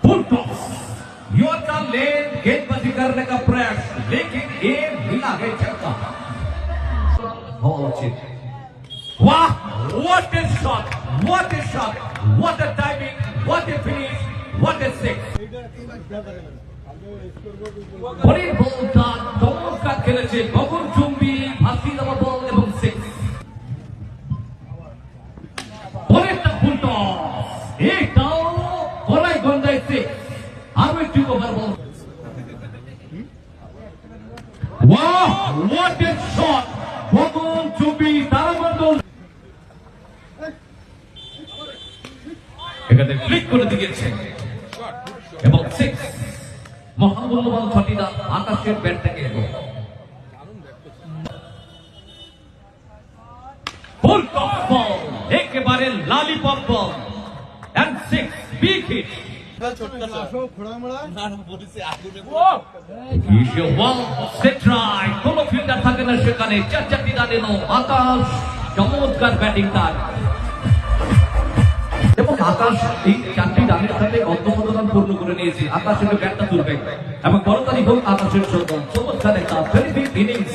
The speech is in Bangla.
फुल टॉस यॉर्कर लेन गेंदबाजी करने का प्रयास लेकिन ये मिला है छक्का। वाह what A shot, what A shot, what a timing, what A finish, what A six. পরের বলটা চমৎকার খেলেছে গগনচুম্বী ভাসি দেওয়া বল এবং সিক্স। পরেরটা ফুল টস, এটাও গলায় গন্ডায় সিক্স। আরো একটি over ball. Wow what a shot, গগনচুম্বী তারামণ্ডল এখানে ক্লিক করে দিয়েছে এবং সিক্স। মহামূল্যবান ছটিটা আকাশের ব্যাট থেকে এলো। ফুল টস বল, একেবারে lollipop ball and six, big hit. কোন ফিল্ডার থাকে না সেখানে, চার চারটি রান এলো। আকাশ চমৎকার ব্যাটিং তার এবং আকাশ এই চারটি রানের সাথে অর্ধশত রান পূর্ণ করে নিয়েছে। আকাশ ব্যাটটা তুলবে এবং বড় তারিখ হোক আকাশের চমৎকার একটা ইনিংস।